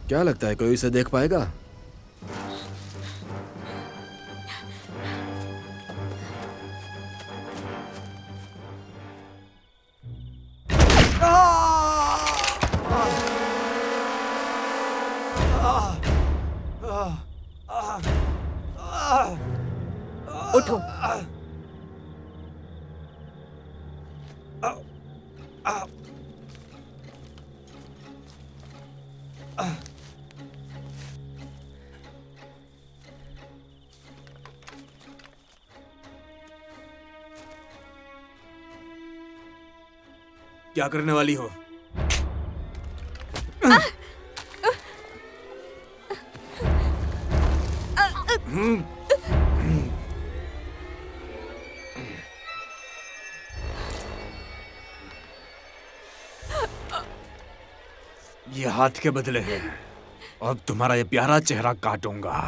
क्या लगता है कोई इसे देख पाएगा? उठो। क्या करने वाली हो? ये हाथ के बदले है। अब तुम्हारा ये प्यारा चेहरा काटूंगा।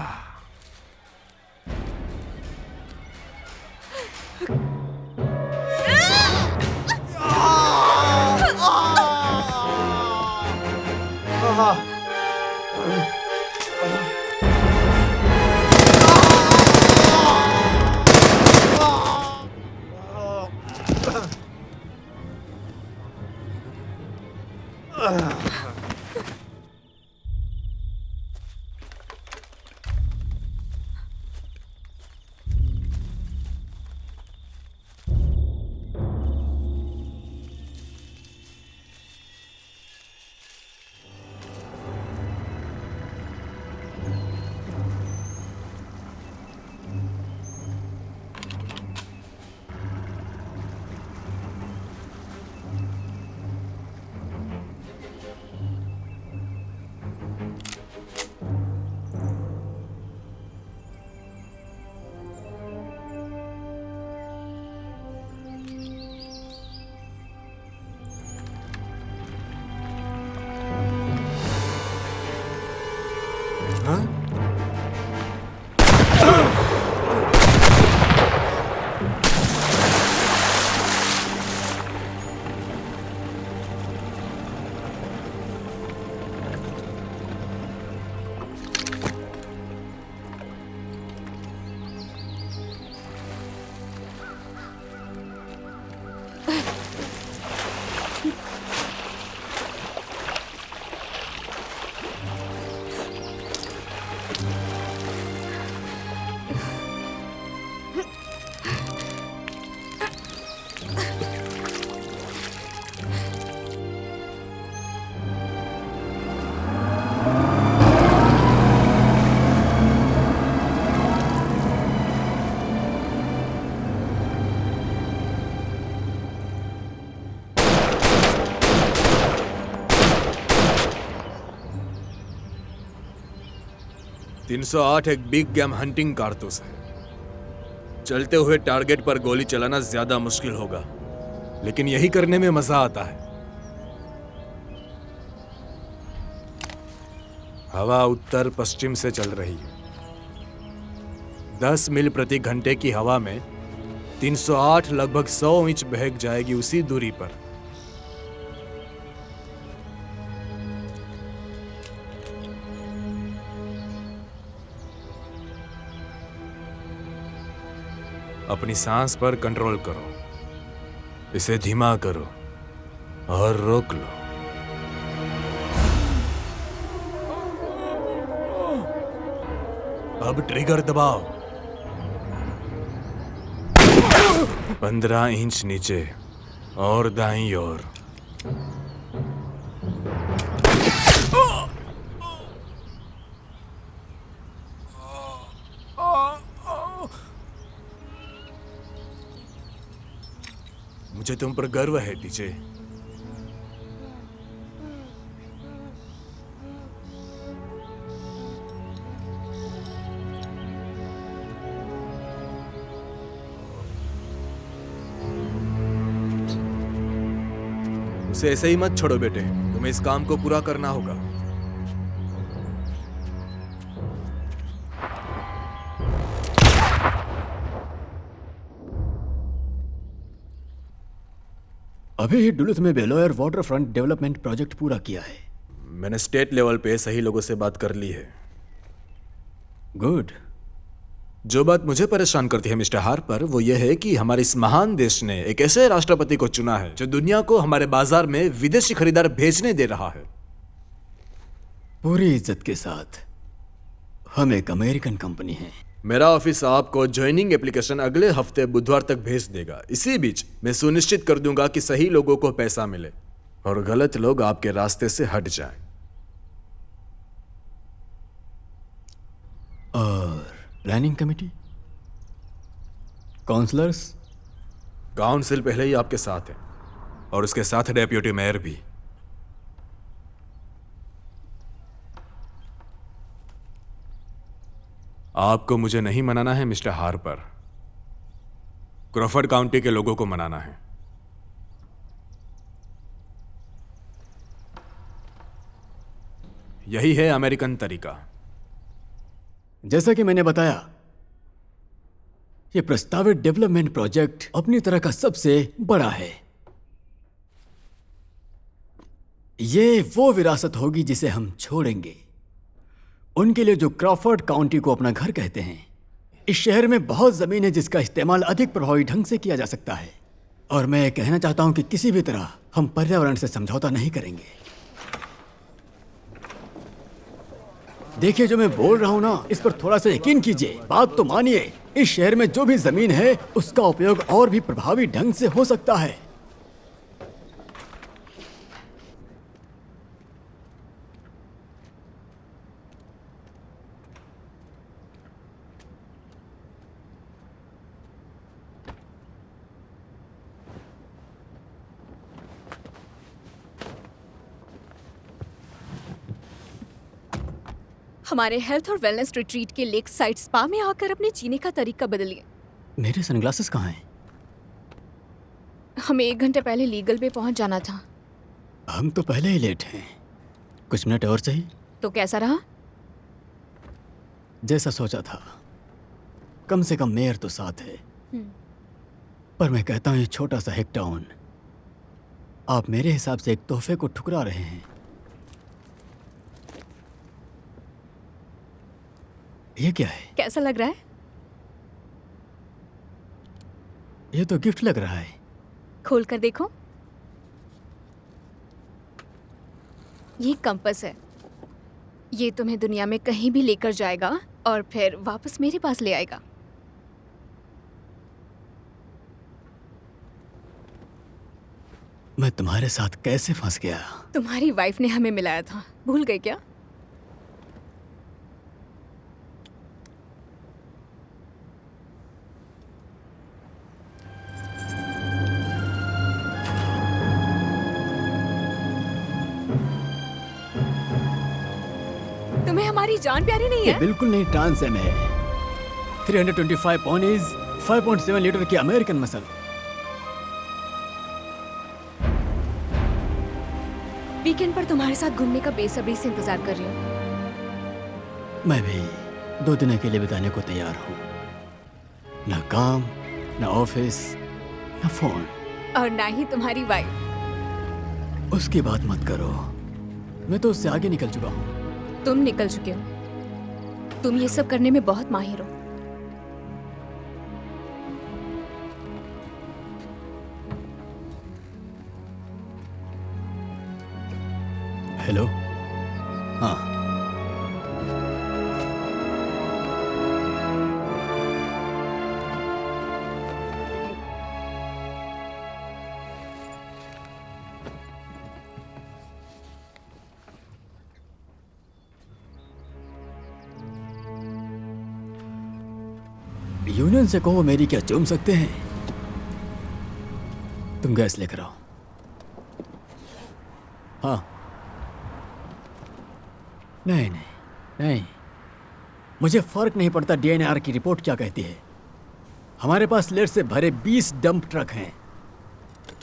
हाँ? .308 एक बिग गेम हंटिंग कारतूस है। चलते हुए टारगेट पर गोली चलाना ज्यादा मुश्किल होगा, लेकिन यही करने में मजा आता है। हवा उत्तर पश्चिम से चल रही है। 10 मील प्रति घंटे की हवा में 308 लगभग 100 इंच बहक जाएगी उसी दूरी पर। अपनी सांस पर कंट्रोल करो, इसे धीमा करो और रोक लो। अब ट्रिगर दबाओ। 15 इंच नीचे और दाईं ओर। मुझे तुम पर गर्व है टीचे। उसे ऐसे ही मत छोड़ो बेटे, तुम्हें इस काम को पूरा करना होगा। अभी ही डुलुथ में बेलोयर वाटर फ्रंट डेवलपमेंट प्रोजेक्ट पूरा किया है। मैंने स्टेट लेवल पे सही लोगों से बात कर ली है। गुड। जो बात मुझे परेशान करती है मिस्टर हार्पर, वो ये है कि हमारे इस महान देश ने एक ऐसे राष्ट्रपति को चुना है जो दुनिया को हमारे बाजार में विदेशी खरीदार भेजने दे रहा है। पूरी इज्जत के साथ, हम एक अमेरिकन कंपनी हैं। मेरा ऑफिस आपको ज्वाइनिंग एप्लीकेशन अगले हफ्ते बुधवार तक भेज देगा। इसी बीच मैं सुनिश्चित कर दूंगा कि सही लोगों को पैसा मिले और गलत लोग आपके रास्ते से हट जाएं। और प्लानिंग कमेटी, काउंसलर्स? काउंसिल पहले ही आपके साथ है और उसके साथ डेप्यूटी मेयर भी। आपको मुझे नहीं मनाना है मिस्टर हार्पर, क्रॉफर्ड काउंटी के लोगों को मनाना है। यही है अमेरिकन तरीका। जैसा कि मैंने बताया, यह प्रस्तावित डेवलपमेंट प्रोजेक्ट अपनी तरह का सबसे बड़ा है। यह वो विरासत होगी जिसे हम छोड़ेंगे उनके लिए जो क्रॉफर्ड काउंटी को अपना घर कहते हैं। इस शहर में बहुत जमीन है जिसका इस्तेमाल अधिक प्रभावी ढंग से किया जा सकता है, और मैं ये कहना चाहता हूं कि किसी भी तरह हम पर्यावरण से समझौता नहीं करेंगे। देखिए, जो मैं बोल रहा हूं ना, इस पर थोड़ा सा यकीन कीजिए। बात तो मानिए, इस शहर में जो भी जमीन है उसका उपयोग और भी प्रभावी ढंग से हो सकता है। हमारे हेल्थ और वेलनेस रिट्रीट के लेक साइड स्पा में आकर अपने जीने का तरीका बदलिए। मेरे सनग्लासेस कहाँ हैं? हमें 1 घंटे पहले लीगल पे पहुंच जाना था। हम तो पहले ही लेट हैं। कुछ मिनट और सही। तो कैसा रहा? जैसा सोचा था। कम से कम मेयर तो साथ है। पर मैं कहता हूँ, ये छोटा सा हिक टाउन, आप मेरे हिसाब से एक तोहफे को ठुकरा रहे हैं। ये क्या है? कैसा लग रहा है? ये तो गिफ्ट लग रहा है। खोल कर देखो। ये कंपास है। ये तुम्हें दुनिया में कहीं भी लेकर जाएगा और फिर वापस मेरे पास ले आएगा। मैं तुम्हारे साथ कैसे फंस गया? तुम्हारी वाइफ ने हमें मिलाया था, भूल गए क्या? तुम्हें हमारी जान प्यारी नहीं ये है? बिल्कुल नहीं, ट्रांस एम है। 325 पॉनीज, 5.7 लीटर की अमेरिकन मसल। वीकेंड पर तुम्हारे साथ घूमने का बेसब्री से इंतजार कर रही हूँ। मैं भी 2 दिनों के लिए बिताने को तैयार हूँ। ना काम, ना ऑफिस, ना फोन। और ना ही तुम्हारी वाइफ। उसकी बात मत करो, मैं तो उससे आगे निकल चुका हूँ। तुम निकल चुके हो। तुम ये सब करने में बहुत माहिर हो। हेलो। हाँ, यूनियन से कहो मेरी क्या चूम सकते हैं। तुम गैस लेकर आओ। हाँ, नहीं नहीं नहीं, मुझे फर्क नहीं पड़ता डीएनआर की रिपोर्ट क्या कहती है। हमारे पास लेड से भरे 20 डंप ट्रक हैं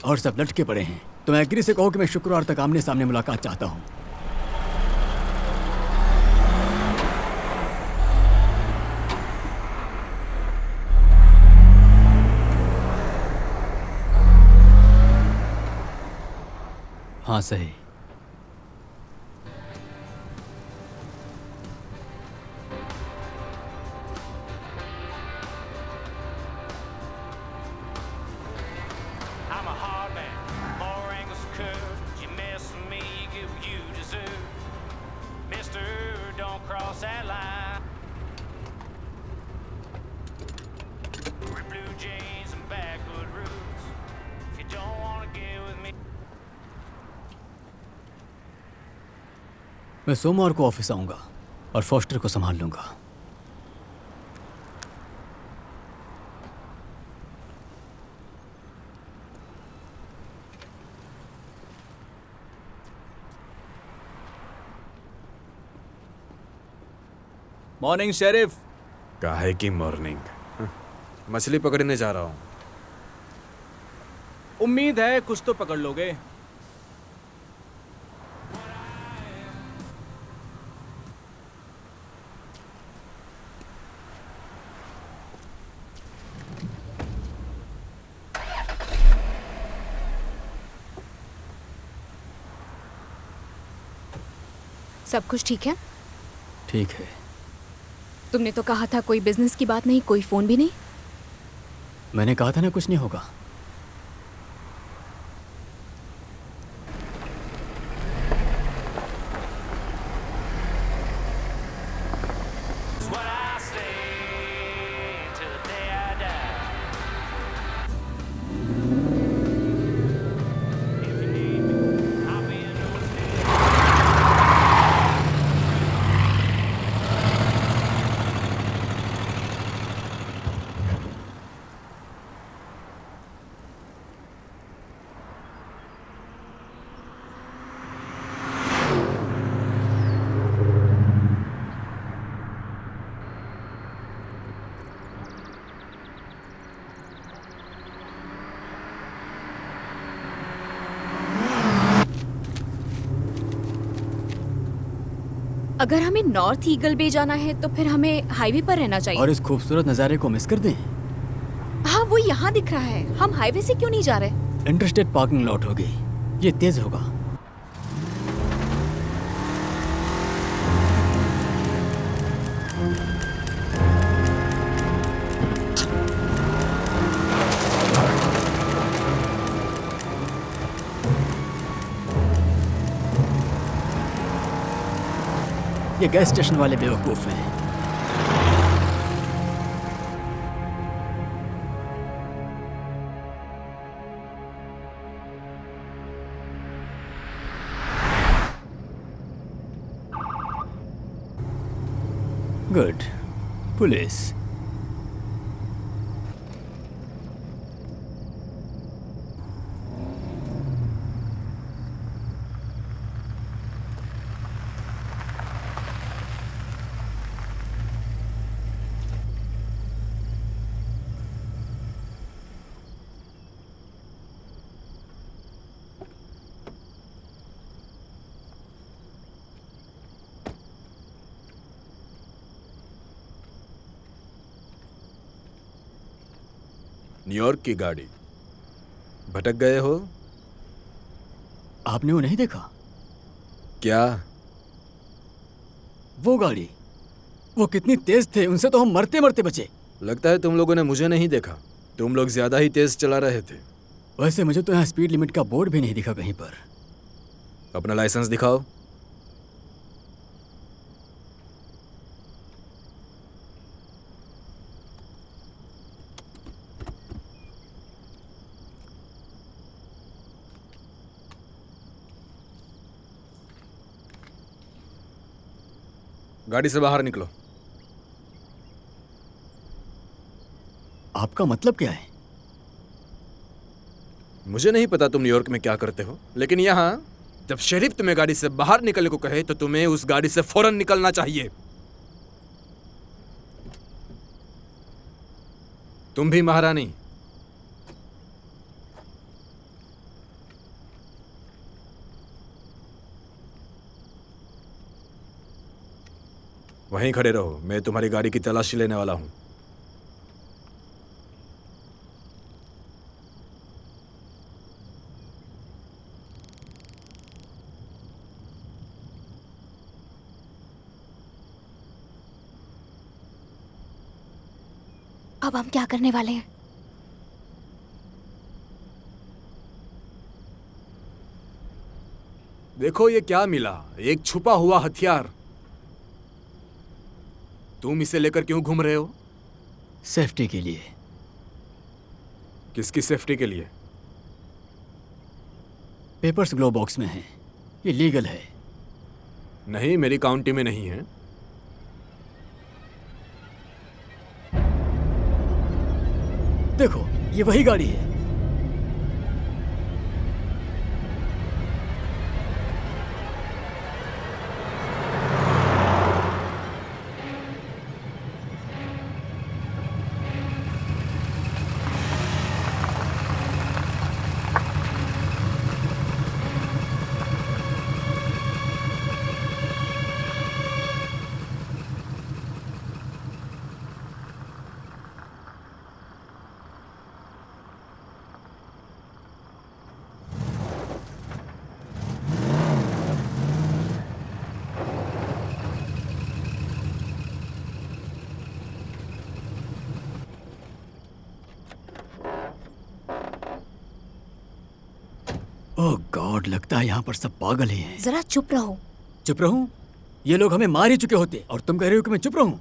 और सब लटके पड़े हैं। तो मैं एग्री से कहो कि मैं शुक्रवार तक आमने सामने मुलाकात चाहता हूं। हाँ, सही। मैं सोमवार को ऑफिस आऊंगा और फॉस्टर को संभाल लूंगा। Morning sheriff. काहे की मॉर्निंग? मछली पकड़ने जा रहा हूँ। उम्मीद है कुछ तो पकड़ लोगे। सब कुछ ठीक है? ठीक है। तुमने तो कहा था कोई बिजनेस की बात नहीं, कोई फोन भी नहीं। मैंने कहा था ना कुछ नहीं होगा। अगर हमें नॉर्थ ईगल बे जाना है तो फिर हमें हाईवे पर रहना चाहिए। और इस खूबसूरत नज़ारे को मिस कर दें? हाँ, वो यहाँ दिख रहा है। हम हाईवे से क्यों नहीं जा रहे? इंटरस्टेट पार्किंग लॉट होगी, ये तेज होगा। ये गैस स्टेशन वाले बेवकूफ हैं। Good, police. न्यूयॉर्क की गाड़ी। भटक गए हो? आपने वो नहीं देखा? क्या? वो गाड़ी, वो कितनी तेज थे, उनसे तो हम मरते मरते बचे। लगता है तुम लोगों ने मुझे नहीं देखा। तुम लोग ज्यादा ही तेज चला रहे थे। वैसे मुझे तो यहाँ स्पीड लिमिट का बोर्ड भी नहीं दिखा कहीं पर। अपना लाइसेंस दिखाओ। गाड़ी से बाहर निकलो। आपका मतलब क्या है? मुझे नहीं पता तुम न्यूयॉर्क में क्या करते हो, लेकिन यहाँ जब शेरिफ तुम्हें गाड़ी से बाहर निकलने को कहे तो तुम्हें उस गाड़ी से फौरन निकलना चाहिए। तुम भी महारानी। वहीं खड़े रहो, मैं तुम्हारी गाड़ी की तलाशी लेने वाला हूं। अब हम क्या करने वाले हैं? देखो ये क्या मिला, एक छुपा हुआ हथियार। तुम इसे लेकर क्यों घूम रहे हो? सेफ्टी के लिए। किसकी सेफ्टी के लिए? पेपर्स ग्लो बॉक्स में हैं, ये लीगल है। नहीं, मेरी काउंटी में नहीं है। देखो, ये वही गाड़ी है। ओह गॉड, लगता है यहाँ पर सब पागल ही हैं। जरा चुप रहो। चुप रहूं? ये लोग हमें मार ही चुके होते और तुम कह रहे हो कि मैं चुप रहूं?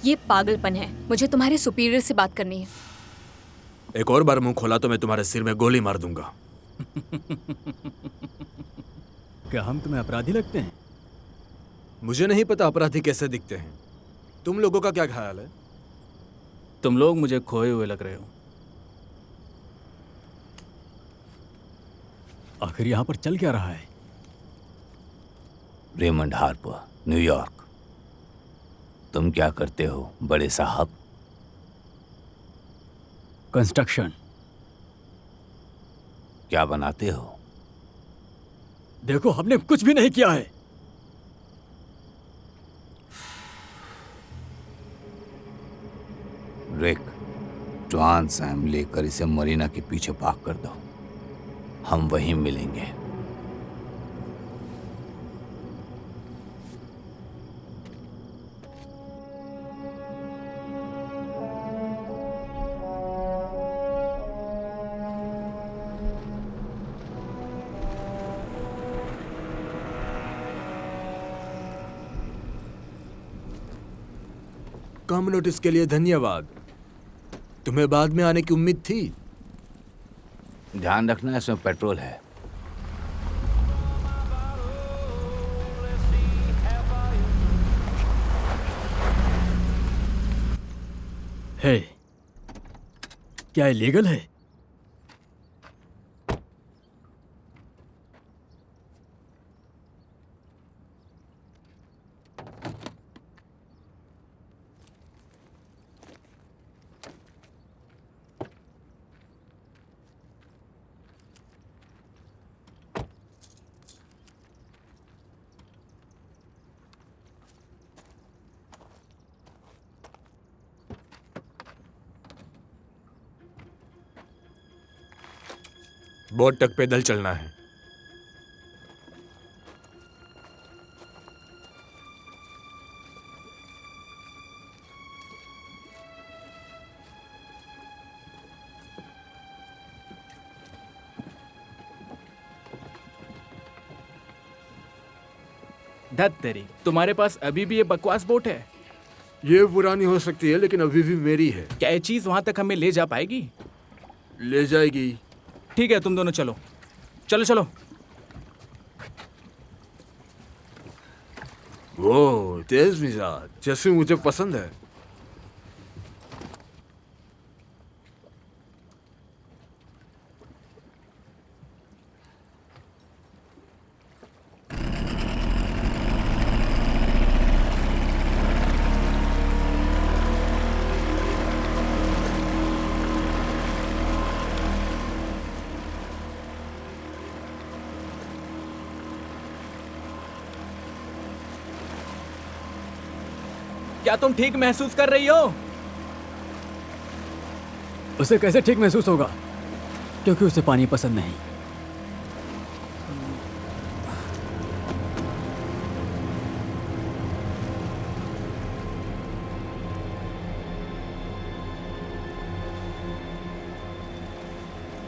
ये पागलपन है। मुझे तुम्हारे सुपीरियर से बात करनी है। एक और बार मुंह खोला तो मैं तुम्हारे सिर में गोली मार दूंगा। क्या हम तुम्हें अपराधी लगते हैं? मुझे नहीं पता अपराधी कैसे दिखते हैं। तुम लोगों का क्या ख्याल है? तुम लोग मुझे खोए हुए लग रहे हो। आखिर यहाँ पर चल क्या रहा है? Raymond Harper, New York. तुम क्या करते हो बड़े साहब? कंस्ट्रक्शन। क्या बनाते हो? देखो, हमने कुछ भी नहीं किया है। रिक, जॉन सैम लेकर इसे मरीना के पीछे पार्क कर दो। हम वहीं मिलेंगे। कम नोटिस के लिए धन्यवाद। तुम्हें बाद में आने की उम्मीद थी। ध्यान रखना, इसमें पेट्रोल है। है, क्या ये लीगल है? बोट तक पैदल चलना है। धत तेरी, तुम्हारे पास अभी भी ये बकवास बोट है? ये पुरानी हो सकती है लेकिन अभी भी मेरी है। क्या ये चीज वहां तक हमें ले जा पाएगी? ले जाएगी। ठीक है, तुम दोनों चलो चलो चलो। वो तेज मिजाज जैसे मुझे पसंद है। क्या तुम ठीक महसूस कर रही हो? उसे कैसे ठीक महसूस होगा? क्योंकि उसे पानी पसंद नहीं।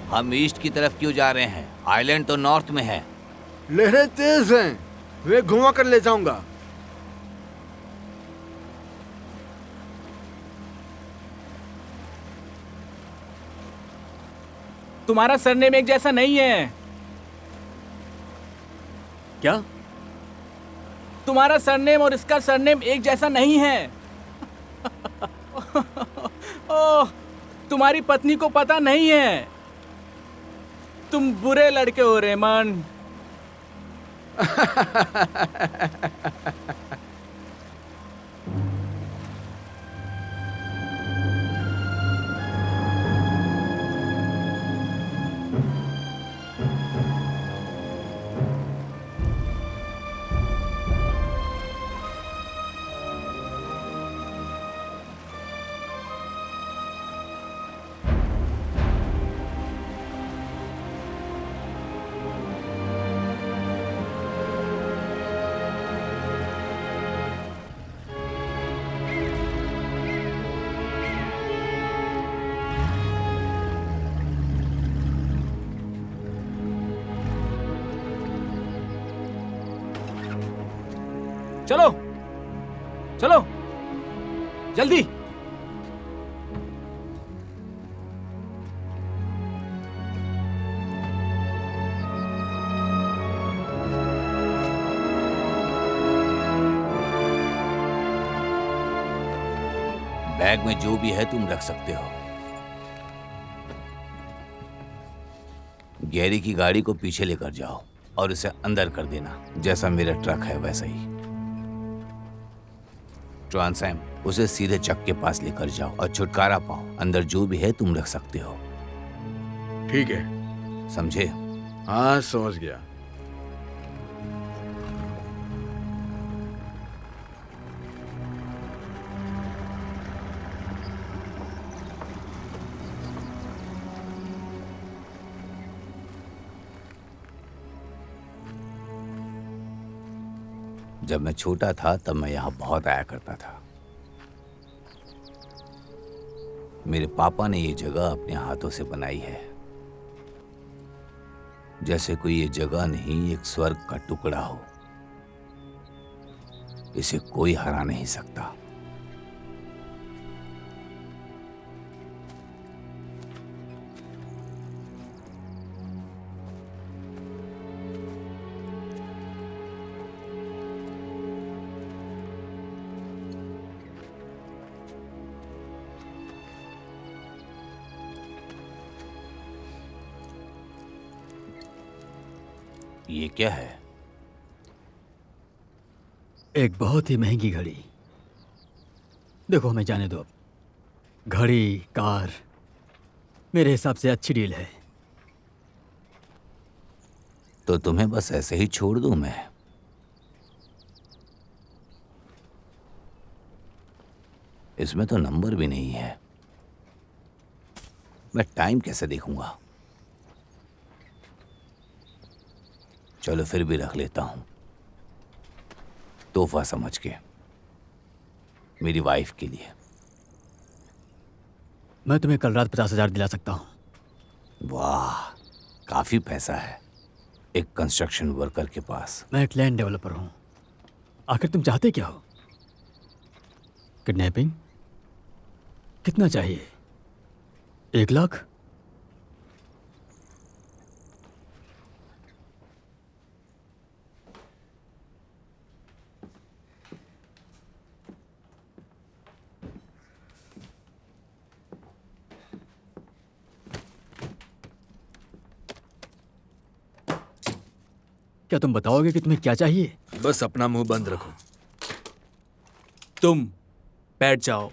हम ईस्ट की तरफ क्यों जा रहे हैं? आइलैंड तो नॉर्थ में है। लहरें तेज हैं, वे घुमा कर ले जाऊंगा। तुम्हारा सरनेम एक जैसा नहीं है। क्या? तुम्हारा सरनेम और इसका सरनेम एक जैसा नहीं है। ओह, तुम्हारी पत्नी को पता नहीं है। तुम बुरे लड़के हो रेमन। चलो चलो जल्दी। बैग में जो भी है तुम रख सकते हो। गैरी की गाड़ी को पीछे लेकर जाओ और उसे अंदर कर देना, जैसा मेरा ट्रक है वैसा ही। ट्रांसैम, उसे सीधे चक के पास लेकर जाओ और छुटकारा पाओ। अंदर जो भी है तुम रख सकते हो। ठीक है। समझे? हाँ, समझ गया। जब मैं छोटा था तब मैं यहाँ बहुत आया करता था। मेरे पापा ने ये जगह अपने हाथों से बनाई है, जैसे कोई ये जगह नहीं, एक स्वर्ग का टुकड़ा हो। इसे कोई हरा नहीं सकता। ये क्या है? एक बहुत ही महंगी घड़ी। देखो, हमें जाने दो अब। घड़ी, कार, मेरे हिसाब से अच्छी डील है। तो तुम्हें बस ऐसे ही छोड़ दूं मैं? इसमें तो नंबर भी नहीं है। मैं टाइम कैसे देखूंगा? चलो फिर भी रख लेता हूं, तोहफा समझ के, मेरी वाइफ के लिए। मैं तुम्हें कल रात 50,000 दिला सकता हूं। वाह, काफी पैसा है एक कंस्ट्रक्शन वर्कर के पास। मैं एक लैंड डेवलपर हूं। आखिर तुम चाहते क्या हो? किडनैपिंग? कितना चाहिए? 1 लाख? क्या तुम बताओगे कि तुम्हें क्या चाहिए? बस अपना मुंह बंद रखो। तुम बैठ जाओ।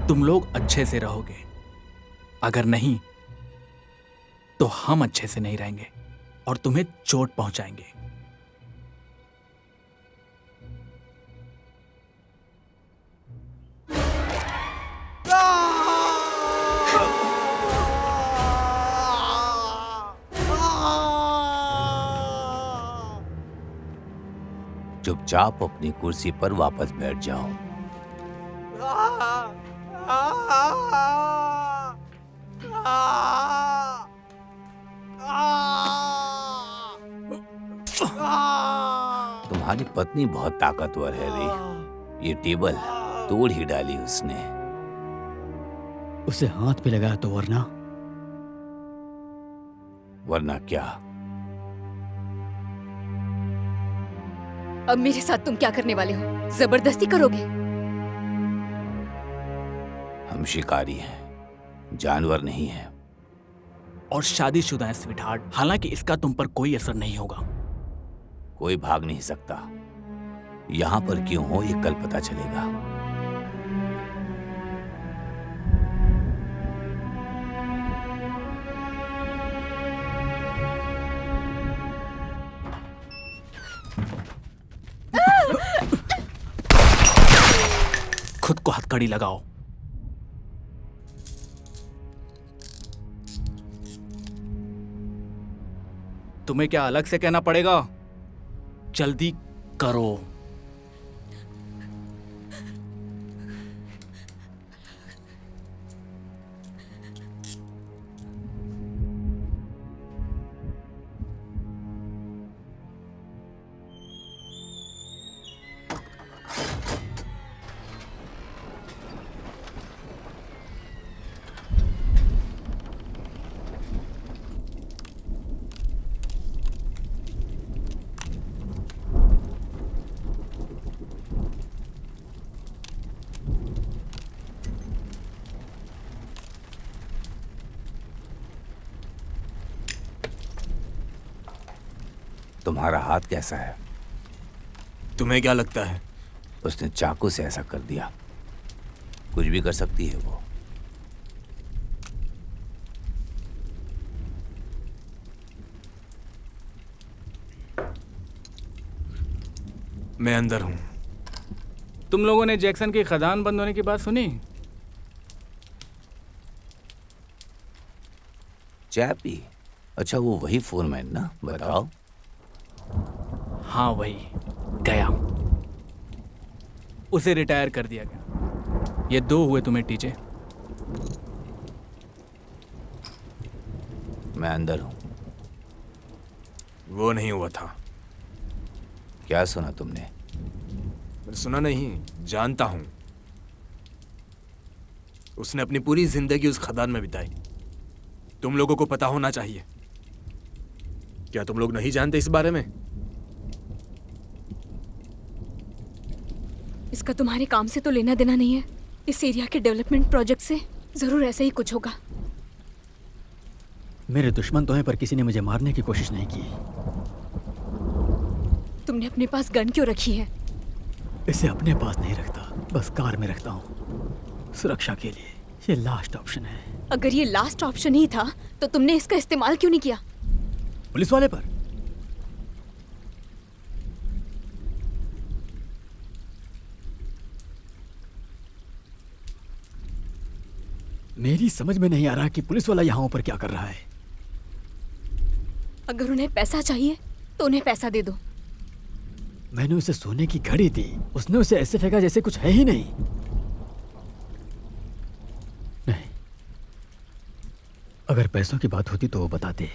तुम लोग अच्छे से रहोगे, अगर नहीं तो हम अच्छे से नहीं रहेंगे और तुम्हें चोट पहुंचाएंगे। चुपचाप अपनी कुर्सी पर वापस बैठ जाओ। तुम्हारी पत्नी बहुत ताकतवर है री। ये टेबल तोड़ ही डाली उसने। उसे हाथ पे लगाया तो वरना? वरना क्या? अब मेरे साथ तुम क्या करने वाले हो? जबरदस्ती करोगे? हम शिकारी हैं, जानवर नहीं हैं। और शादीशुदा है स्वीटहार्ट, हालांकि इसका तुम पर कोई असर नहीं होगा। कोई भाग नहीं सकता। यहां पर क्यों हो ये कल पता चलेगा। खुद को हथकड़ी लगाओ। तुम्हें क्या अलग से कहना पड़ेगा? जल्दी करो। तुम्हारा हाथ कैसा है? तुम्हें क्या लगता है? उसने चाकू से ऐसा कर दिया। कुछ भी कर सकती है वो। मैं अंदर हूं। तुम लोगों ने जैक्सन की खदान बंद होने की बात सुनी? चैपी? अच्छा, वो वही फोरमैन ना? बताओ। हाँ वही, गया। उसे रिटायर कर दिया गया। ये 2 हुए तुम्हें टीचे। मैं अंदर हूं। वो नहीं हुआ था। क्या सुना तुमने? मैंने सुना नहीं, जानता हूं। उसने अपनी पूरी जिंदगी उस खदान में बिताई। तुम लोगों को पता होना चाहिए। क्या तुम लोग नहीं जानते इस बारे में? इसका तुम्हारे काम से तो लेना देना नहीं है। इस एरिया के डेवलपमेंट प्रोजेक्ट से जरूर ऐसा ही कुछ होगा। मेरे दुश्मन तो हैं, पर किसी ने मुझे मारने की कोशिश नहीं की। तुमने अपने पास गन क्यों रखी है? इसे अपने पास नहीं रखता, बस कार में रखता हूँ, सुरक्षा के लिए। ये लास्ट ऑप्शन है। अगर ये लास्ट ऑप्शन ही था तो तुमने इसका इस्तेमाल क्यों नहीं किया? पुलिस वाले पर? मेरी समझ में नहीं आ रहा कि पुलिस वाला यहाँ ऊपर क्या कर रहा है। अगर उन्हें पैसा चाहिए तो उन्हें पैसा दे दो। मैंने उसे सोने की घड़ी दी, उसने उसे ऐसे फेंका जैसे कुछ है ही नहीं। नहीं, अगर पैसों की बात होती तो वो बताते।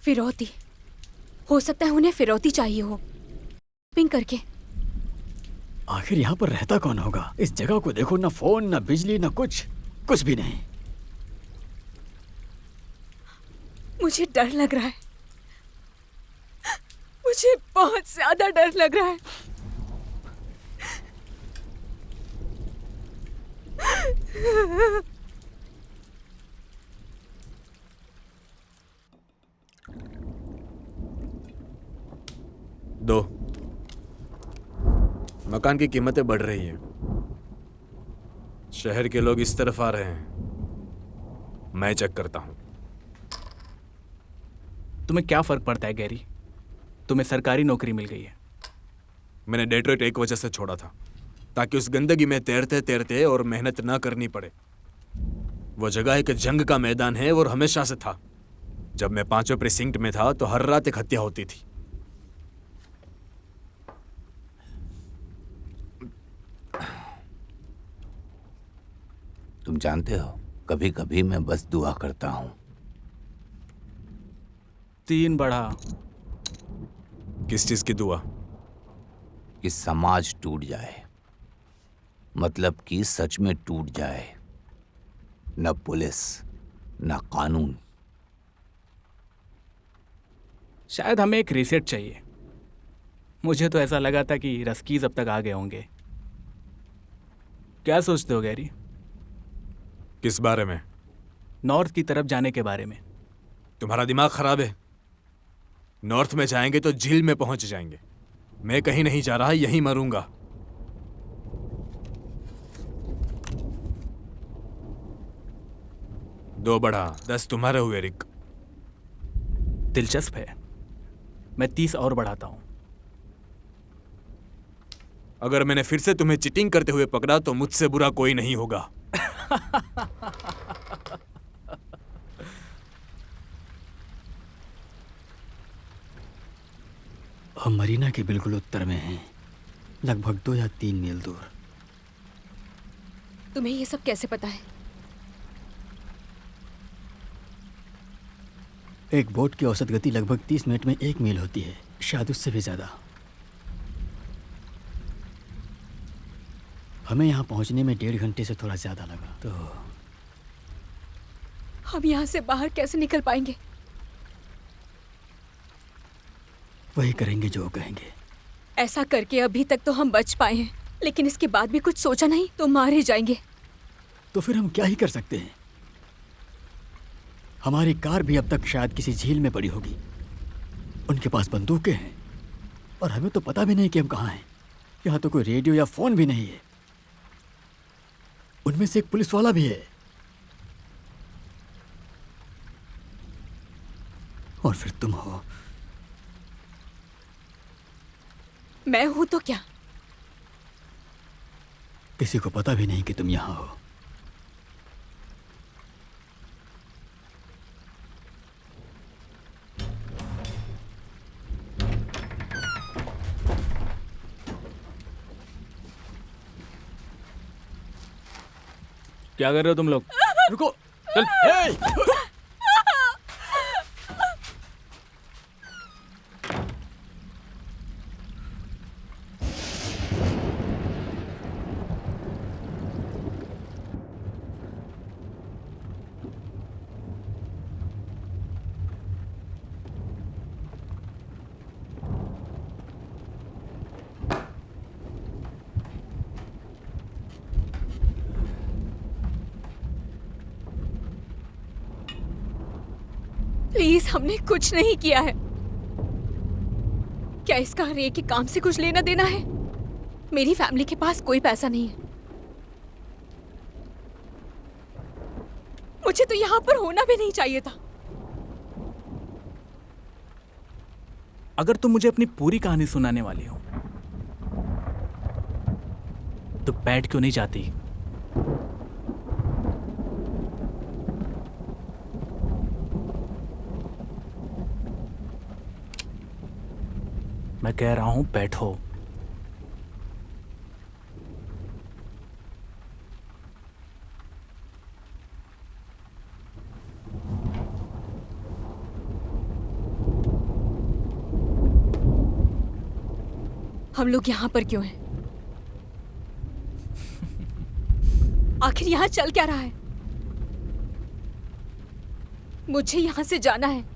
फिरौती, हो सकता है उन्हें फिरौती चाहिए हो। पिंग करके। आखिर यहाँ पर रहता कौन होगा? इस जगह को देखो, ना फोन, ना बिजली, ना कुछ भी नहीं। मुझे डर लग रहा है। मुझे बहुत ज्यादा डर लग रहा है। दो। मकान की कीमतें बढ़ रही हैं। शहर के लोग इस तरफ आ रहे हैं। मैं चेक करता हूं। तुम्हें क्या फर्क पड़ता है गैरी? तुम्हें सरकारी नौकरी मिल गई है। मैंने डेट्रॉइट एक वजह से छोड़ा था, ताकि उस गंदगी में तैरते तैरते और मेहनत ना करनी पड़े। वो जगह एक जंग का मैदान है और हमेशा से था। जब मैं 5वें प्रेसिंक्ट में था तो हर रात एक हत्या होती थी। तुम जानते हो, कभी कभी मैं बस दुआ करता हूं 3 बढ़ा। किस चीज की दुआ? कि समाज टूट जाए, मतलब कि सच में टूट जाए। न पुलिस न कानून। शायद हमें एक रीसेट चाहिए। मुझे तो ऐसा लगा था कि रस्कीज अब तक आ गए होंगे। क्या सोचते हो गैरी? किस बारे में? नॉर्थ की तरफ जाने के बारे में। तुम्हारा दिमाग खराब है। नॉर्थ में जाएंगे तो झील में पहुंच जाएंगे। मैं कहीं नहीं जा रहा, यहीं मरूंगा। दो बढ़ा 10 तुम्हारे हुए रिक। दिलचस्प है, मैं 30 और बढ़ाता हूं। अगर मैंने फिर से तुम्हें चीटिंग करते हुए पकड़ा तो मुझसे बुरा कोई नहीं होगा। हम मरीना के बिल्कुल उत्तर में हैं, लगभग 2 या 3 मील दूर। तुम्हें ये सब कैसे पता है? एक बोट की औसत गति लगभग 30 मिनट में 1 मील होती है, शायद उससे भी ज्यादा। हमें यहाँ पहुँचने में 1.5 घंटे से थोड़ा ज्यादा लगा। तो हम यहाँ से बाहर कैसे निकल पाएंगे? वही करेंगे जो वो कहेंगे। ऐसा करके अभी तक तो हम बच पाए हैं, लेकिन इसके बाद भी कुछ सोचा नहीं तो मारे जाएंगे। तो फिर हम क्या ही कर सकते हैं? हमारी कार भी अब तक शायद किसी झील में पड़ी होगी। उनके पास बंदूकें हैं और हमें तो पता भी नहीं कि हम कहाँ हैं। यहाँ तो कोई रेडियो या फोन भी नहीं है। उनमें से एक पुलिस वाला भी है। और फिर तुम हो। मैं हूं तो क्या? किसी को पता भी नहीं कि तुम यहाँ हो। क्या कर रहे हो तुम लोग? रुको। चल। प्लीज, हमने कुछ नहीं किया है। क्या इसका रे के काम से कुछ लेना देना है? मेरी फैमिली के पास कोई पैसा नहीं है। मुझे तो यहाँ पर होना भी नहीं चाहिए था। अगर तुम मुझे अपनी पूरी कहानी सुनाने वाली हो तो बैठ क्यों नहीं जाती? मैं कह रहा हूं बैठो। हम लोग यहाँ पर क्यों हैं? आखिर यहाँ चल क्या रहा है? मुझे यहाँ से जाना है।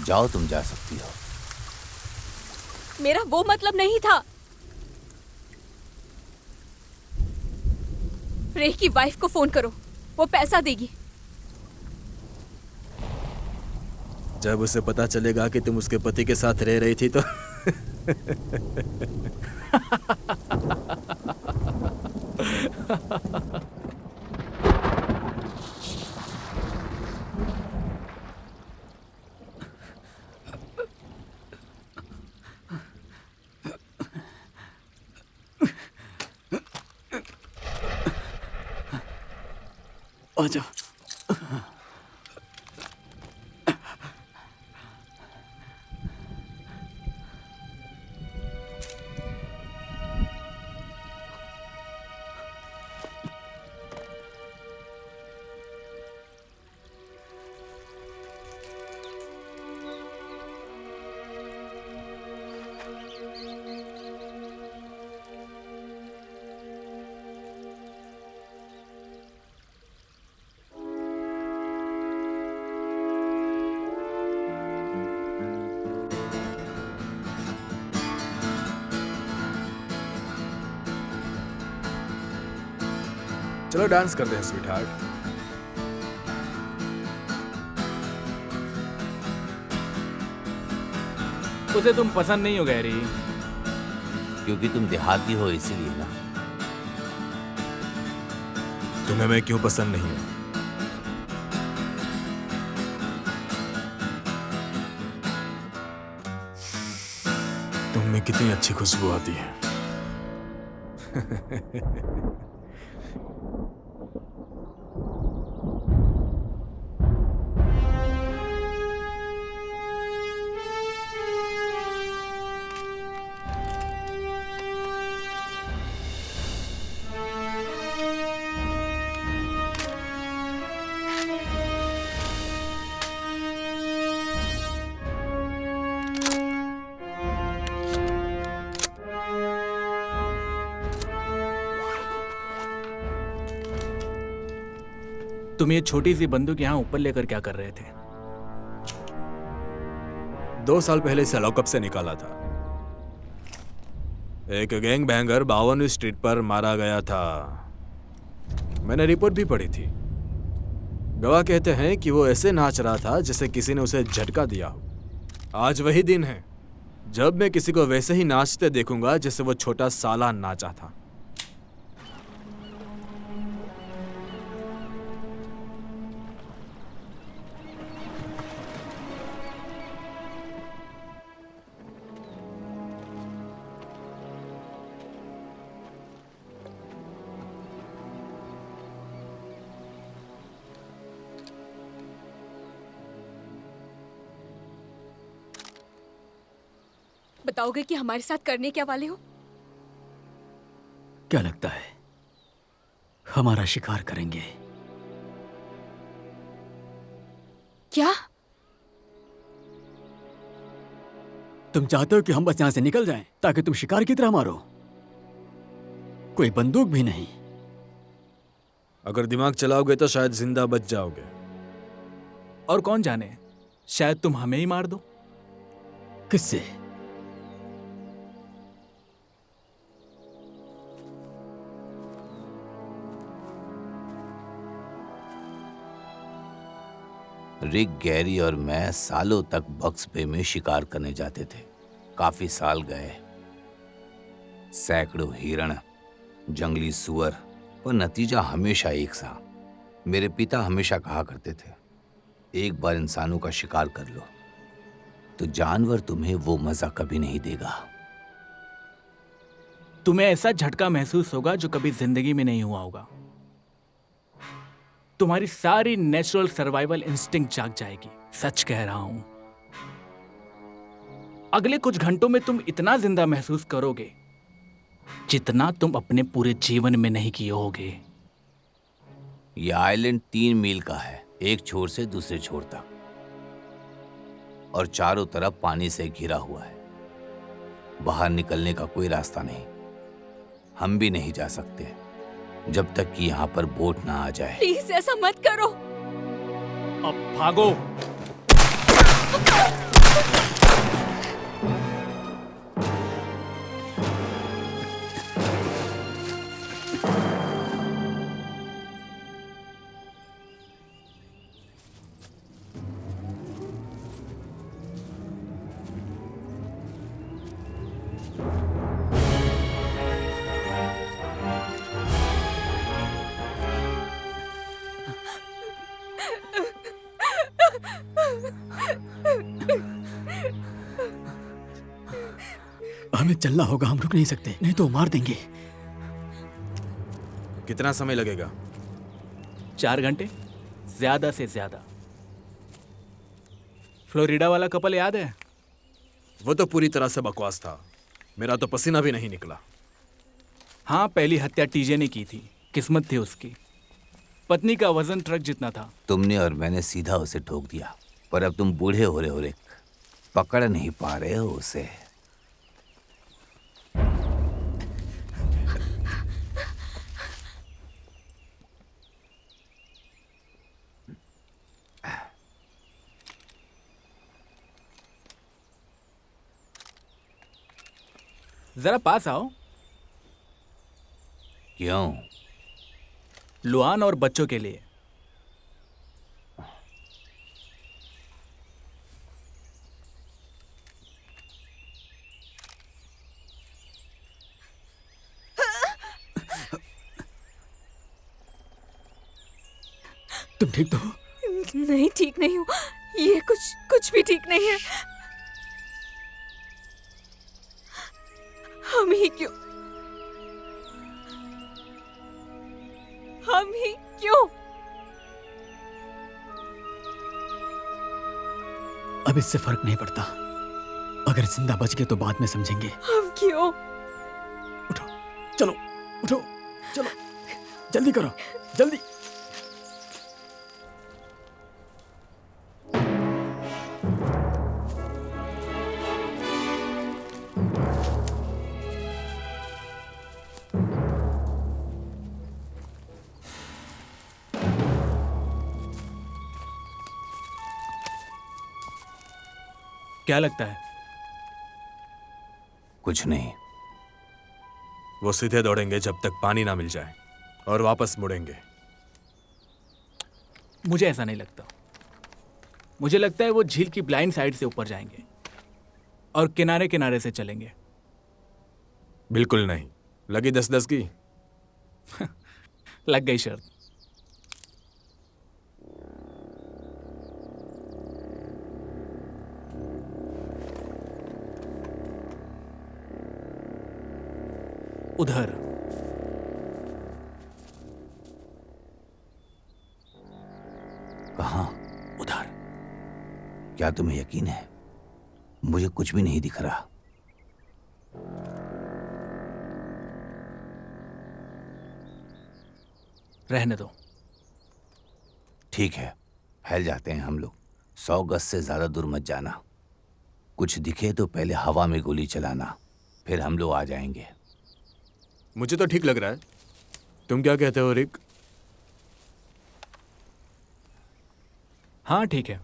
जाओ, तुम जा सकती हो। मेरा वो मतलब नहीं था। रे की वाइफ को फोन करो, वो पैसा देगी। जब उसे पता चलेगा कि तुम उसके पति के साथ रह रही थी तो आ जाओ। चलो डांस करते हैं स्वीट हार्ट। उसे तुम पसंद नहीं हो गैरी। क्योंकि तुम देहाती हो इसीलिए ना। तुम्हें मैं क्यों पसंद नहीं हूं? तुम में कितनी अच्छी खुशबू आती है। तुम ये छोटी सी बंदूक यहाँ ऊपर लेकर क्या कर रहे थे? 2 साल पहले इसे लॉकअप से निकाला था। एक गैंग बैंगर 52वीं स्ट्रीट पर मारा गया था। मैंने रिपोर्ट भी पढ़ी थी। गवाह कहते हैं कि वो ऐसे नाच रहा था जैसे किसी ने उसे झटका दिया हो। आज वही दिन है जब मैं किसी को वैसे ही नाचते देखूंगा जैसे वो छोटा साला नाचा था। बताओगे कि हमारे साथ करने क्या वाले हो? क्या लगता है हमारा शिकार करेंगे? क्या? तुम चाहते हो कि हम बस यहां से निकल जाएं ताकि तुम शिकार की तरह मारो? कोई बंदूक भी नहीं। अगर दिमाग चलाओगे तो शायद जिंदा बच जाओगे। और कौन जाने, शायद तुम हमें ही मार दो। किससे? रिक, गैरी और मैं सालों तक बक्स बे में शिकार करने जाते थे। काफी साल गए, सैकड़ों हिरण, जंगली सुअर, पर नतीजा हमेशा एक सा। मेरे पिता हमेशा कहा करते थे, एक बार इंसानों का शिकार कर लो तो जानवर तुम्हें वो मजा कभी नहीं देगा। तुम्हें ऐसा झटका महसूस होगा जो कभी जिंदगी में नहीं हुआ होगा। तुम्हारी सारी नेचुरल सर्वाइवल इंस्टिंक्ट जाग जाएगी। सच कह रहा हूं। अगले कुछ घंटों में तुम इतना जिंदा महसूस करोगे जितना तुम अपने पूरे जीवन में नहीं किए होगे। यह आइलैंड 3 मील का है, एक छोर से दूसरे छोर तक, और चारों तरफ पानी से घिरा हुआ है। बाहर निकलने का कोई रास्ता नहीं। हम भी नहीं जा सकते जब तक कि यहाँ पर बोट ना आ जाए। प्लीज ऐसा मत करो। अब भागो। हमें चलना होगा, हम रुक नहीं सकते, नहीं तो मार देंगे। कितना समय लगेगा? 4 घंटे ज्यादा से ज्यादा। फ्लोरिडा वाला कपल याद है? वो तो पूरी तरह से बकवास था। मेरा तो पसीना भी नहीं निकला। हाँ, पहली हत्या टीजे ने की थी। किस्मत थी उसकी। पत्नी का वजन ट्रक जितना था। तुमने और मैंने सीधा उसे ठोक दिया, पर अब तुम बूढ़े हो रहे हो रिक, पकड़ नहीं पा रहे हो उसे। जरा पास आओ। क्यों? लुआन और बच्चों के लिए। तुम ठीक तो हो? नहीं, ठीक नहीं हूँ। ये कुछ भी ठीक नहीं है। हम ही क्यों? हम ही क्यों? अब इससे फर्क नहीं पड़ता। अगर जिंदा बच गए तो बाद में समझेंगे। हम क्यों? उठो, चलो, उठो, चलो, जल्दी करो, जल्दी। क्या लगता है? कुछ नहीं। वो सीधे दौड़ेंगे जब तक पानी ना मिल जाए, और वापस मुड़ेंगे। मुझे ऐसा नहीं लगता। मुझे लगता है वो झील की ब्लाइंड साइड से ऊपर जाएंगे और किनारे किनारे से चलेंगे। बिल्कुल नहीं। लगी 10-10 की। लग गई शर्त। उधर। कहाँ? उधर। क्या तुम्हें यकीन है? मुझे कुछ भी नहीं दिख रहा। रहने दो। ठीक है, फैल जाते हैं हम लोग। 100 गज से ज्यादा दूर मत जाना। कुछ दिखे तो पहले हवा में गोली चलाना, फिर हम लोग आ जाएंगे। मुझे तो ठीक लग रहा है। तुम क्या कहते हो रिक? हाँ, ठीक है।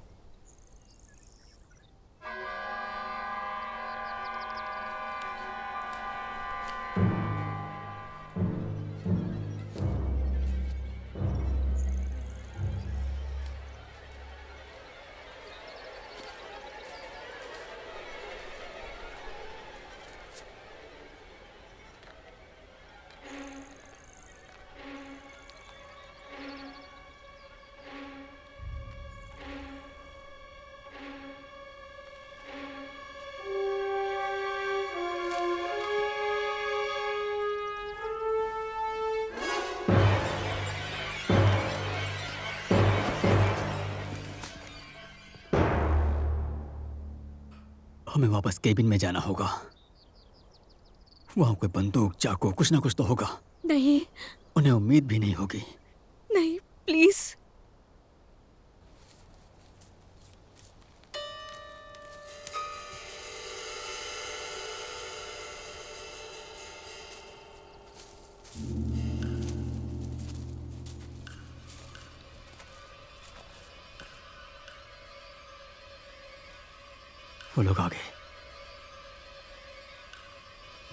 हमें वापस केबिन में जाना होगा। वहां कोई बंदूक, चाकू, कुछ ना कुछ तो होगा। नहीं, उन्हें उम्मीद भी नहीं होगी। नहीं, प्लीज। वो लोग आ गए।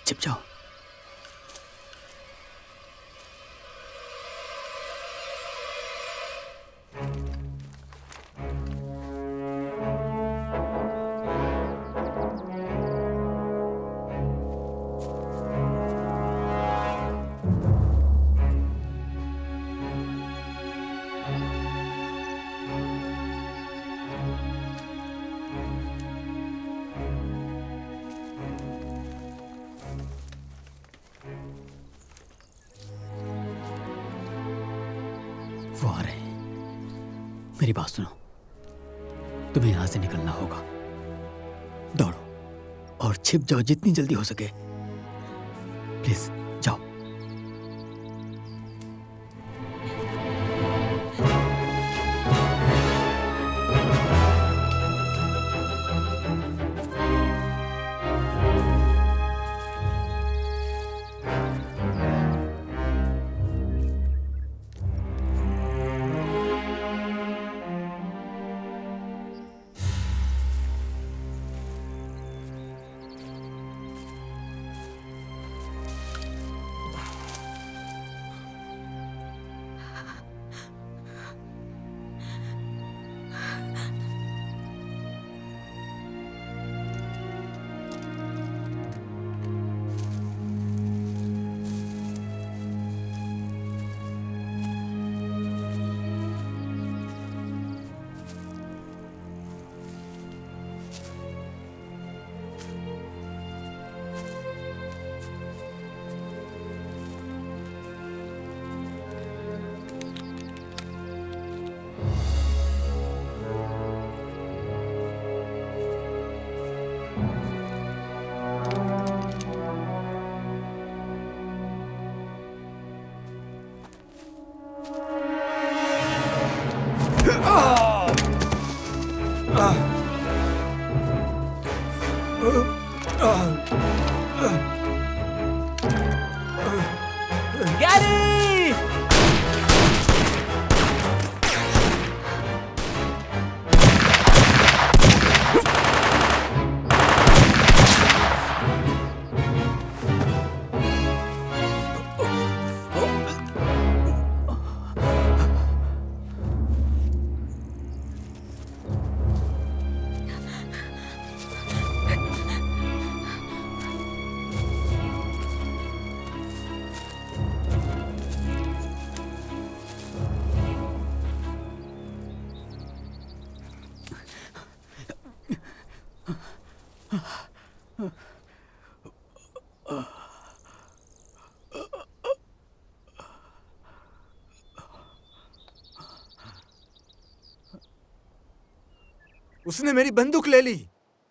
छिप जाओ। वो आ रहे हैं। मेरी बात सुनो, तुम्हें यहां से निकलना होगा। दौड़ो और छिप जाओ जितनी जल्दी हो सके। प्लीज जाओ। उसने मेरी बंदूक ले ली।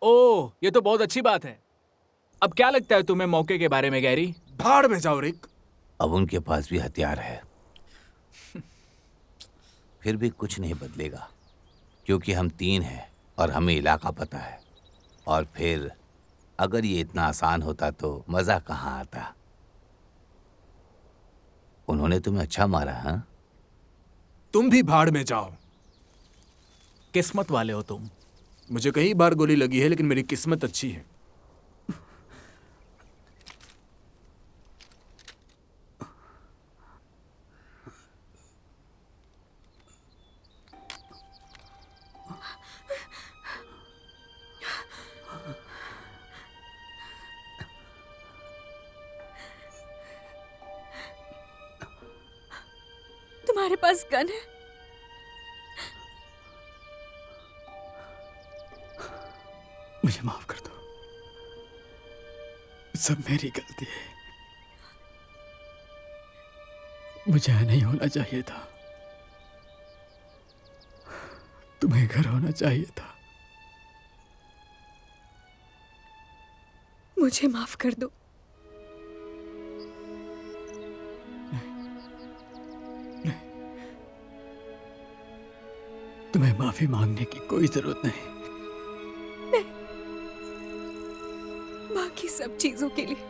ओह, ये तो बहुत अच्छी बात है। अब क्या लगता है तुम्हें मौके के बारे में, गैरी? भाड़ में जाओ रिक। अब उनके पास भी हथियार है, फिर भी कुछ नहीं बदलेगा, क्योंकि हम 3 हैं और हमें इलाका पता है। और फिर अगर ये इतना आसान होता तो मजा कहाँ आता। उन्होंने तुम्हें अच्छा मारा, हाँ? तुम भी भाड़ में जाओ। किस्मत वाले हो तुम। मुझे कई बार गोली लगी है, लेकिन मेरी किस्मत अच्छी है। तुम्हारे पास गन है? मुझे माफ कर दो, सब मेरी गलती है। मुझे यहाँ नहीं होना चाहिए था, तुम्हें घर होना चाहिए था। मुझे माफ कर दो। तुम्हें माफी मांगने की कोई जरूरत नहीं। बाकी सब चीजों के लिए।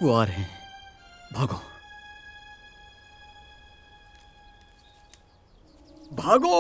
वो आ रहे हैं, भागो भागो।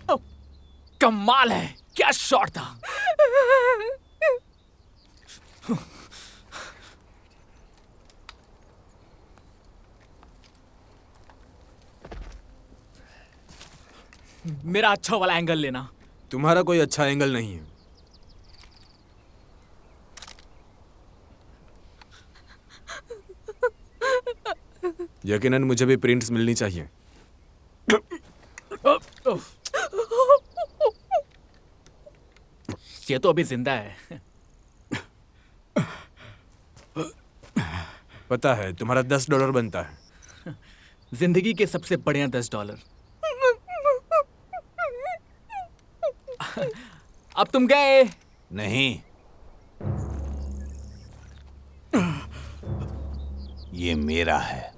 ओह, कमाल है, क्या शॉट था। मेरा अच्छा वाला एंगल लेना। तुम्हारा कोई अच्छा एंगल नहीं है। यकीनन मुझे भी प्रिंट्स मिलनी चाहिए। ये तो अभी जिंदा है। पता है, तुम्हारा $10 बनता है। जिंदगी के सबसे बढ़िया $10। अब तुम गए। नहीं, ये मेरा है।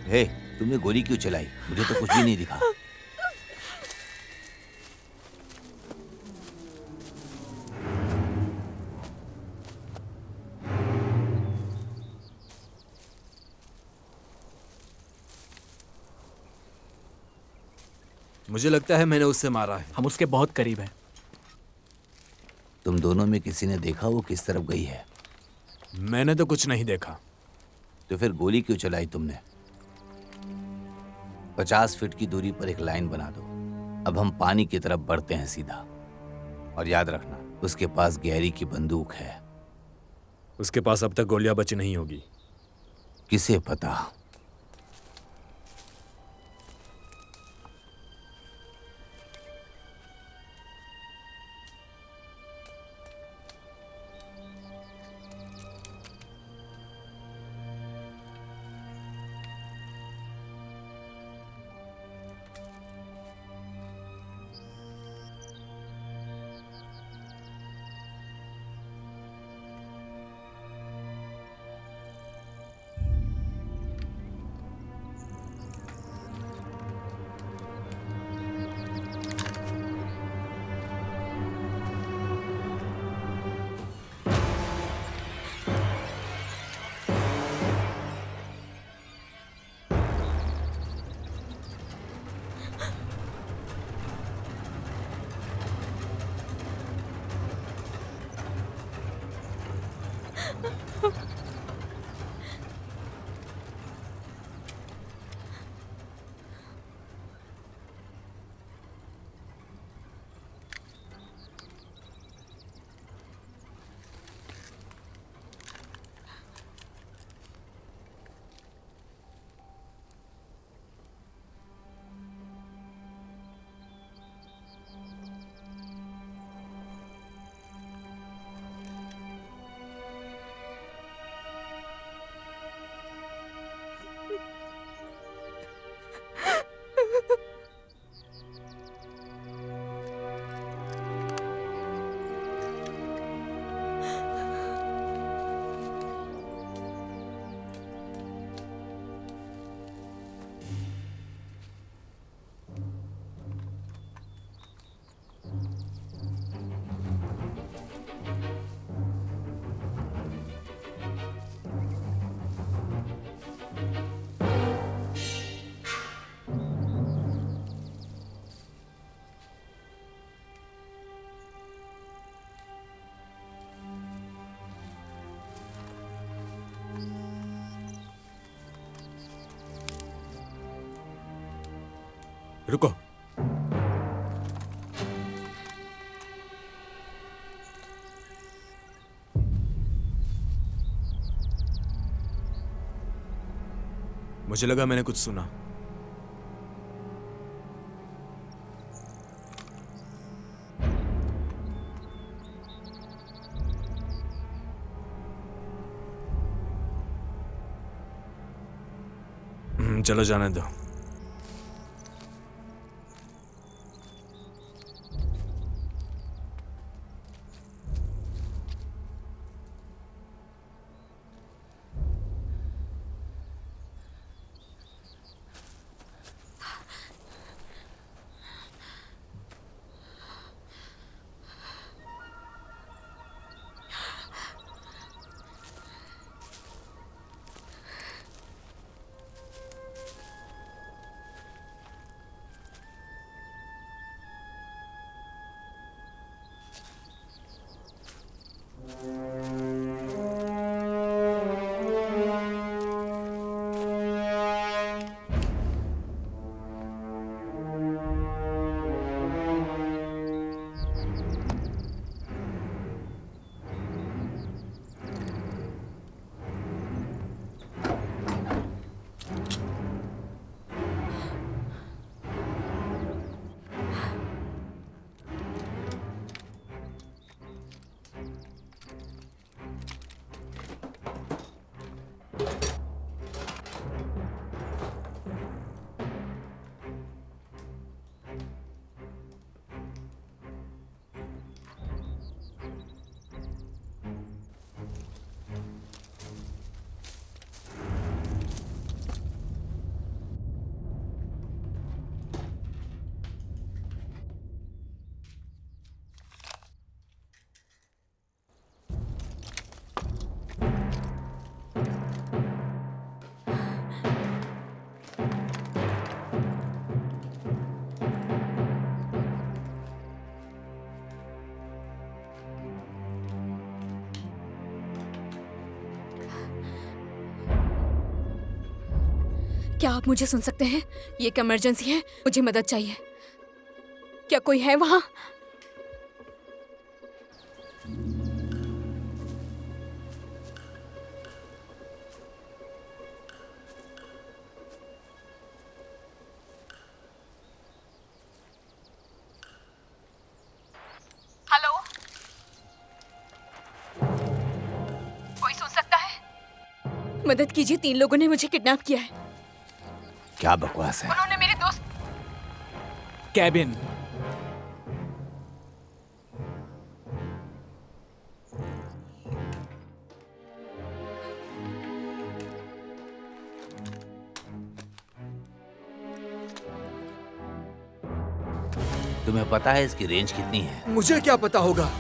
हे, तुमने गोली क्यों चलाई? मुझे तो कुछ भी नहीं दिखा। मुझे लगता है मैंने उससे मारा है। हम उसके बहुत करीब हैं। तुम दोनों में किसी ने देखा वो किस तरफ गई है? मैंने तो कुछ नहीं देखा। तो फिर गोली क्यों चलाई तुमने? 50 फीट की दूरी पर एक लाइन बना दो। अब हम पानी की तरफ बढ़ते हैं सीधा। और याद रखना, उसके पास गैरी की बंदूक है। उसके पास अब तक गोलियां बची नहीं होगी। किसे पता। रुको। मुझे लगा मैंने कुछ सुना। चलो जाने दो। क्या आप मुझे सुन सकते हैं? ये एक इमरजेंसी है, मुझे मदद चाहिए। क्या कोई है वहां? हेलो, कोई सुन सकता है? मदद कीजिए, 3 लोगों ने मुझे किडनैप किया है। क्या बकवास है? उन्होंने मेरे दोस्त। कैबिन। तुम्हें पता है इसकी रेंज कितनी है? मुझे क्या पता होगा?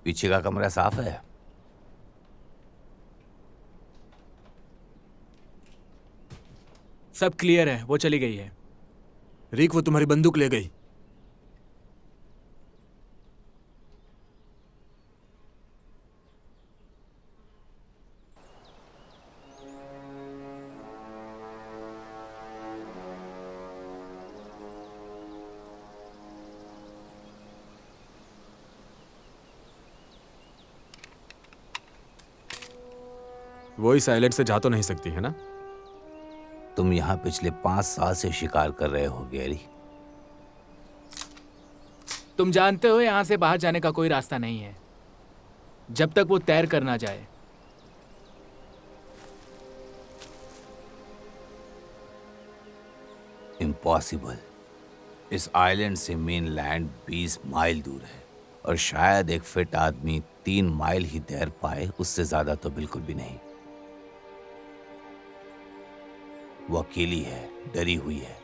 पीछे का कमरा साफ है? सब क्लियर है, वो चली गई है। रिक, वो तुम्हारी बंदूक ले गई। वो इस आइलैंड से जा तो नहीं सकती है ना? तुम यहाँ पिछले 5 साल से शिकार कर रहे हो गैरी। तुम जानते हो यहां से बाहर जाने का कोई रास्ता नहीं है जब तक वो तैर कर ना जाए। इम्पॉसिबल। इस आइलैंड से मेन लैंड 20 माइल दूर है और शायद एक फिट आदमी 3 माइल ही तैर पाए, उससे ज्यादा तो बिल्कुल भी नहीं। वो अकेली है, डरी हुई है,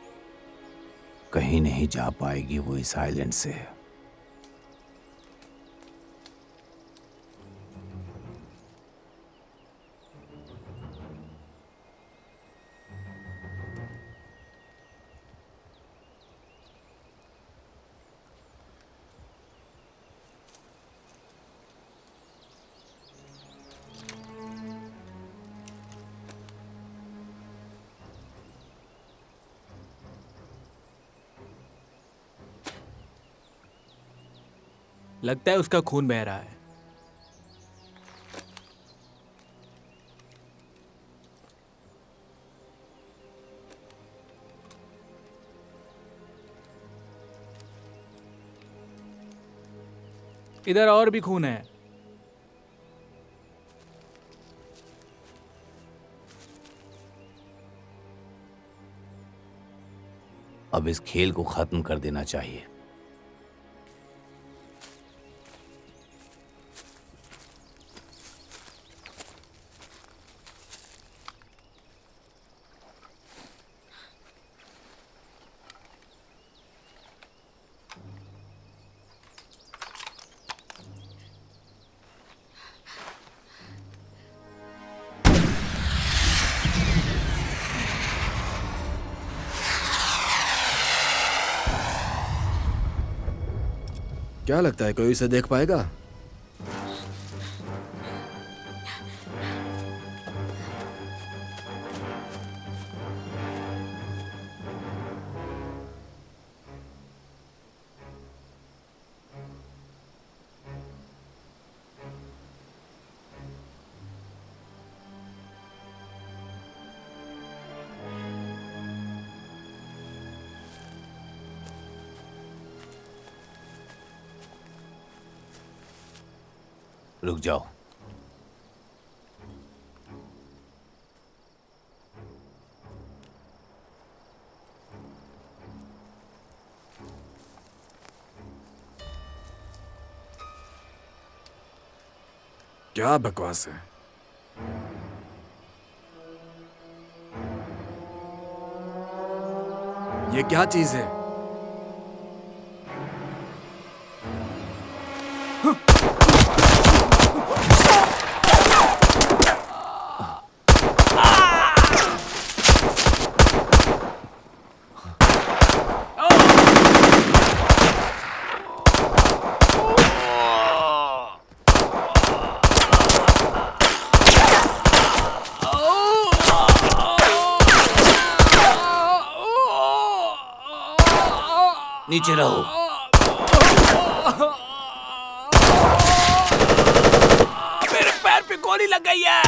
कहीं नहीं जा पाएगी वो इस आइलैंड से। लगता है उसका खून बह रहा है। इधर और भी खून है। अब इस खेल को खत्म कर देना चाहिए। क्या लगता है कोई इसे देख पाएगा? रुक जाओ। क्या बकवास है। ये क्या चीज है? नीचे रहो। मेरे पैर पे गोली लग गई है।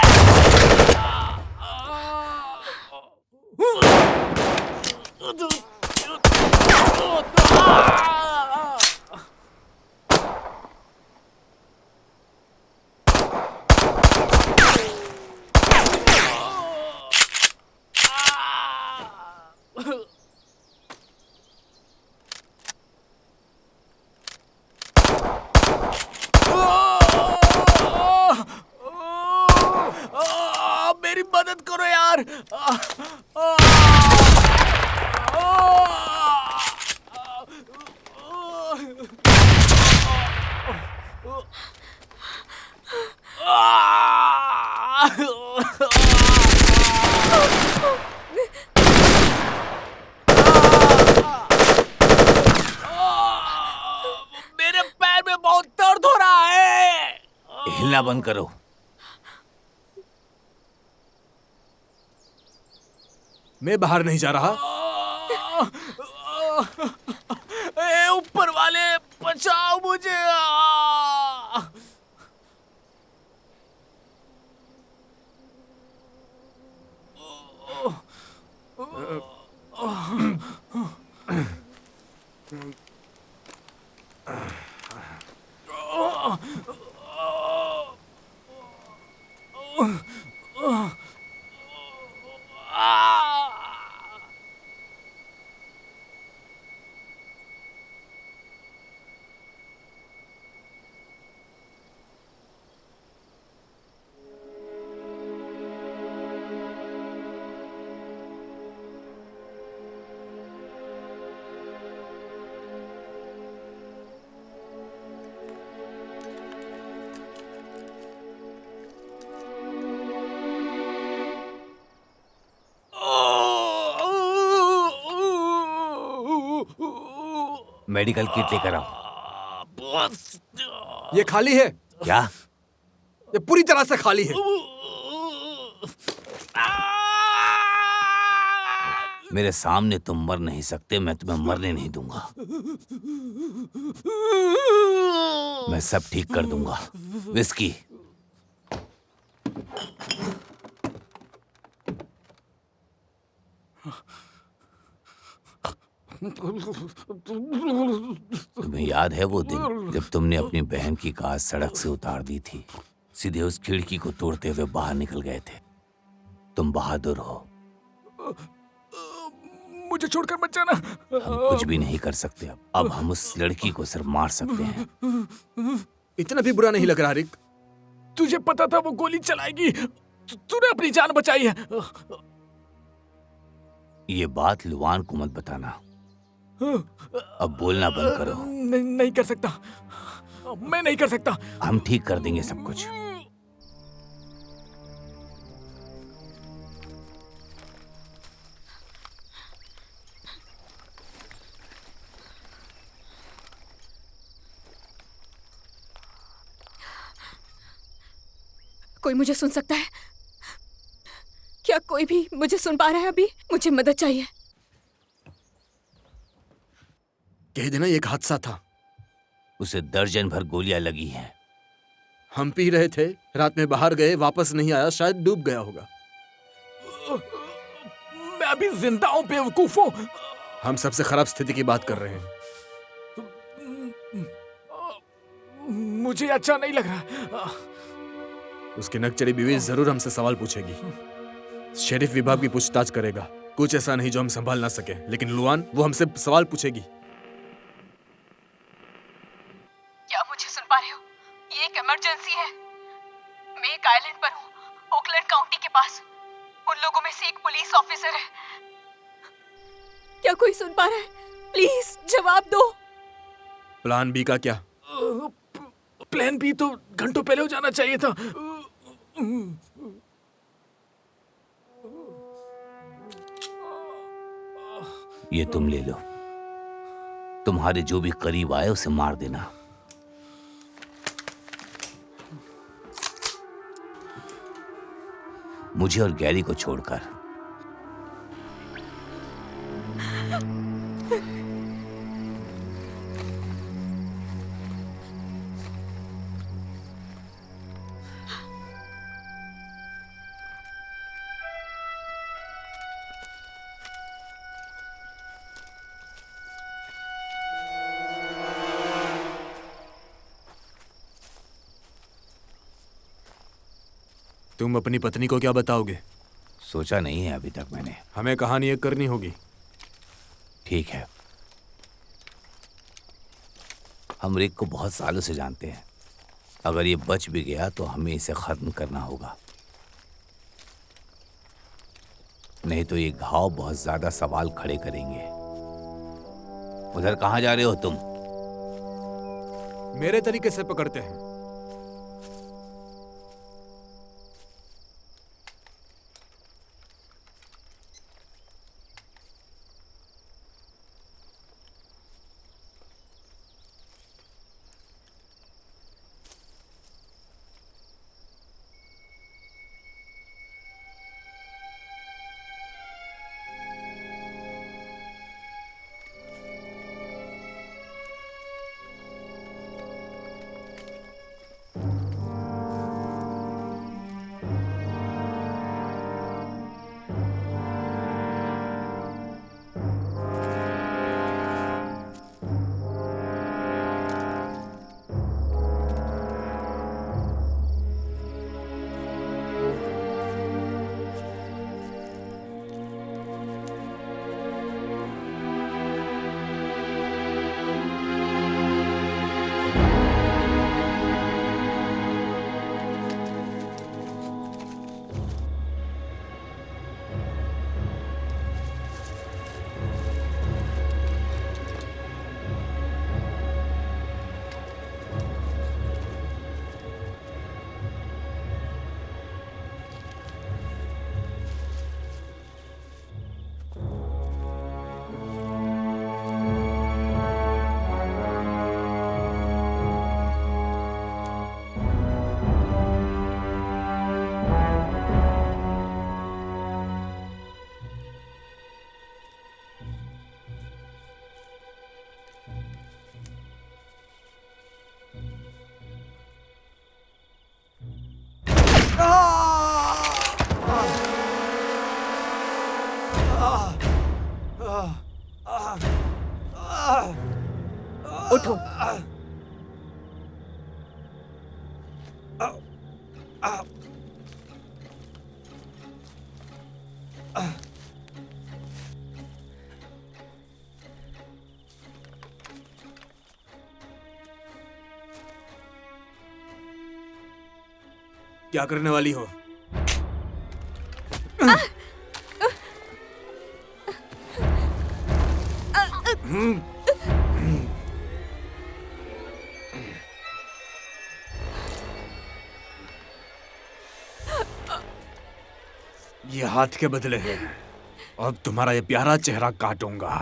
मेरी मदद करो यार। मेरे पैर में बहुत दर्द हो रहा है। हिलना बंद करो। मैं बाहर नहीं जा रहा। ए ऊपर वाले बचाओ मुझे। मेडिकल किट लेकर आओ। ये खाली है, क्या? ये पूरी तरह से खाली है। मेरे सामने तुम मर नहीं सकते, मैं तुम्हें मरने नहीं दूंगा। मैं सब ठीक कर दूंगा। विस्की। तुम्हें याद है वो दिन जब तुमने अपनी बहन की कार सड़क से उतार दी थी? सीधे उस खिड़की को तोड़ते हुए बाहर निकल गए थे। तुम बहादुर हो। मुझे छोड़कर मत जाना। हम कुछ भी नहीं कर सकते। अब हम उस लड़की को सिर्फ मार सकते हैं। इतना भी बुरा नहीं लग रहा रिक। तुझे पता था वो गोली चलाएगी, तूने अपनी जान बचाई है। ये बात लुआन को मत बताना। अब बोलना बंद करो। नहीं कर सकता, मैं नहीं कर सकता। हम ठीक कर देंगे सब कुछ। कोई मुझे सुन सकता है? क्या कोई भी मुझे सुन पा रहा है? अभी मुझे मदद चाहिए। कह देना ये एक हादसा था। उसे दर्जन भर गोलियां लगी हैं। हम पी रहे थे, रात में बाहर गए, वापस नहीं आया, शायद डूब गया होगा। मैं अभी जिंदा हूं बेवकूफों। हम सबसे खराब स्थिति की बात कर रहे हैं। मुझे अच्छा नहीं लग रहा। उसकी नकचरी बीवी जरूर हमसे सवाल पूछेगी। शेरिफ विभाग भी पूछताछ करेगा। कुछ ऐसा नहीं जो हम संभाल ना सके, लेकिन लुआन वो हमसे सवाल पूछेगी। क्या मुझे सुन पा रहे हो? ये एक इमरजेंसी है। मैं एक आइलैंड पर हूँ, ओकलैंड काउंटी के पास। उन लोगों में से एक पुलिस ऑफिसर है। क्या कोई सुन पा रहा है? प्लीज जवाब दो। प्लान बी का क्या? प्लान बी तो घंटों पहले हो जाना चाहिए था। ये तुम ले लो। तुम्हारे जो भी करीब आए उसे मार देना। मुझे और गैरी को छोड़कर। तुम अपनी पत्नी को क्या बताओगे? सोचा नहीं है अभी तक मैंने। हमें कहानी एक करनी होगी। ठीक है। हम रिक को बहुत सालों से जानते हैं। अगर ये बच भी गया तो हमें इसे खत्म करना होगा, नहीं तो ये घाव बहुत ज्यादा सवाल खड़े करेंगे। उधर कहाँ जा रहे हो तुम? मेरे तरीके से पकड़ते हैं। उठो। क्या करने वाली हो? ये हाथ के बदले है। अब तुम्हारा ये प्यारा चेहरा काटूंगा।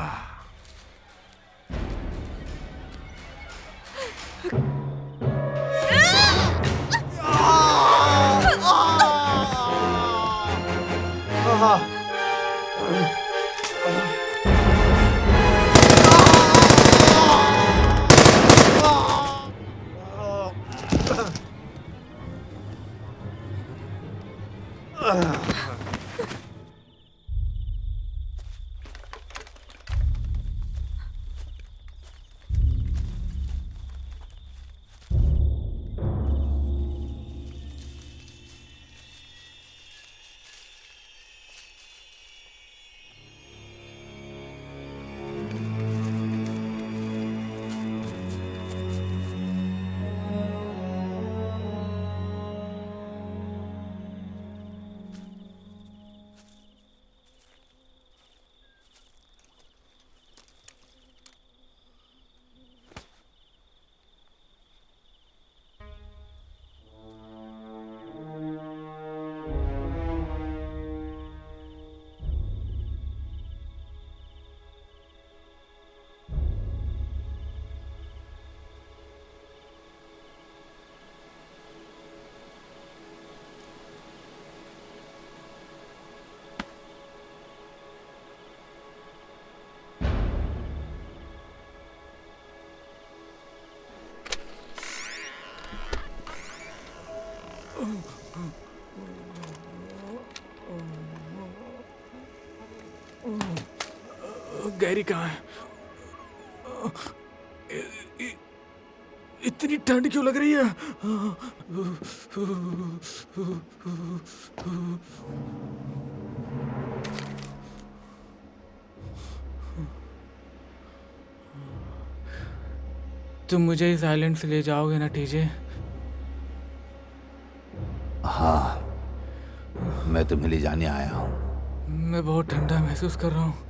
गैरी कहाँ है? इतनी ठंड क्यों लग रही है? तुम मुझे इस आइलैंड से ले जाओगे ना टीजे? हाँ, मैं तुम्हें ले जाने आया हूँ। मैं बहुत ठंडा महसूस कर रहा हूँ।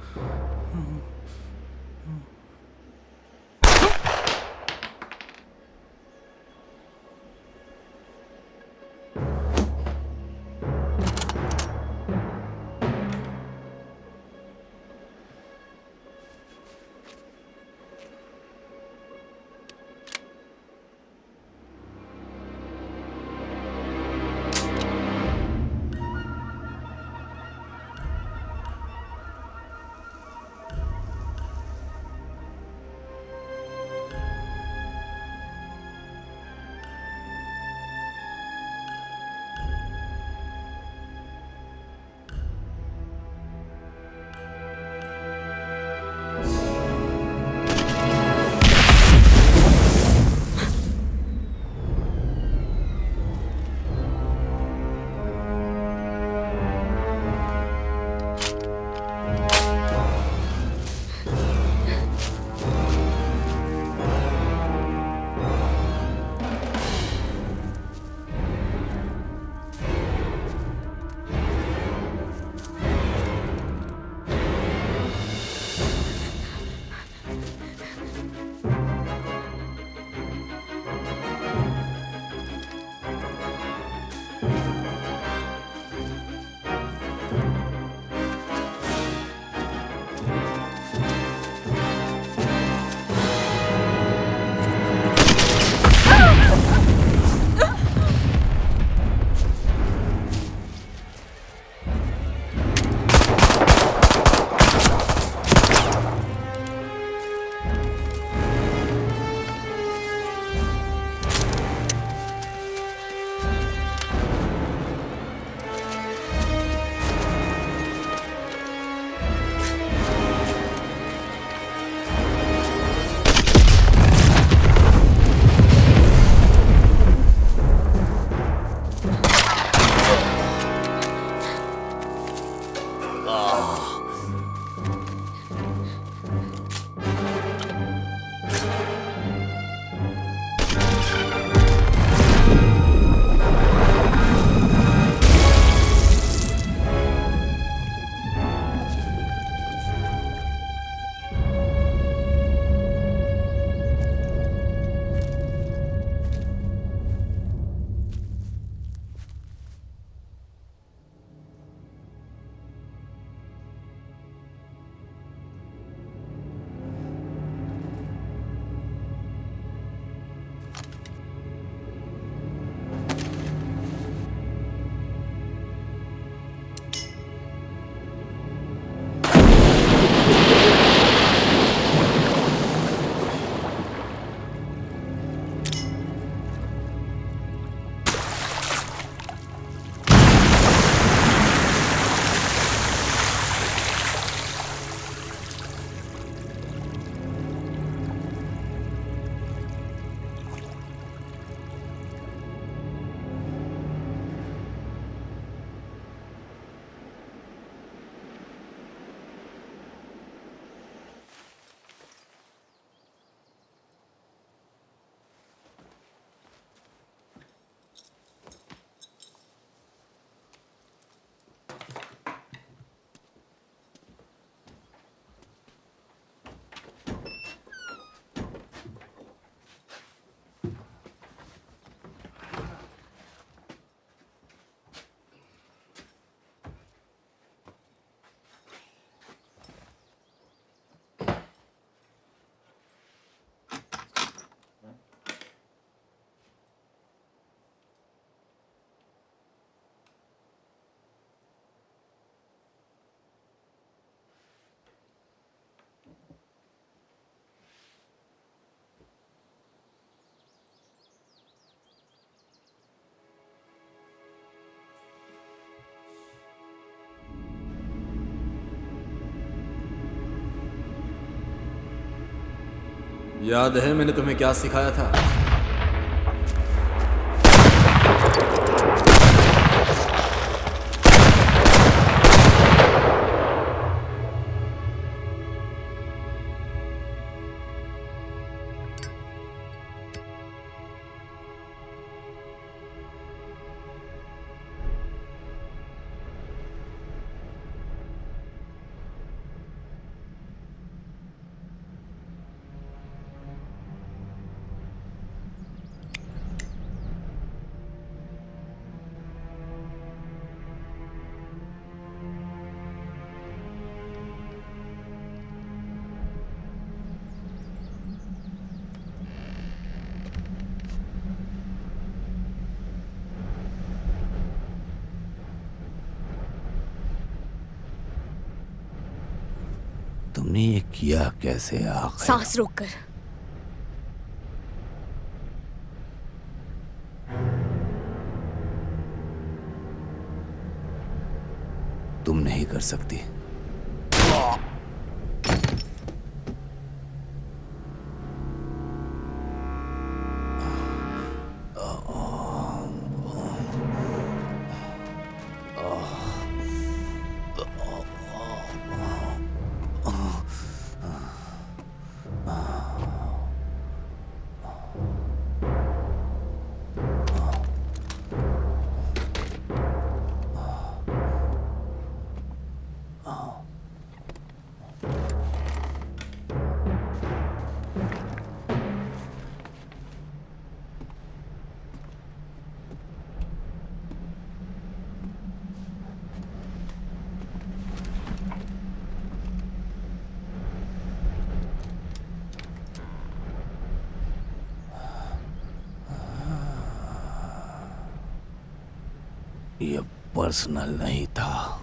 याद है मैंने तुम्हें क्या सिखाया था? तुमने ये किया कैसे आखिर? सांस रोककर। तुम नहीं कर सकती। ये पर्सनल नहीं था।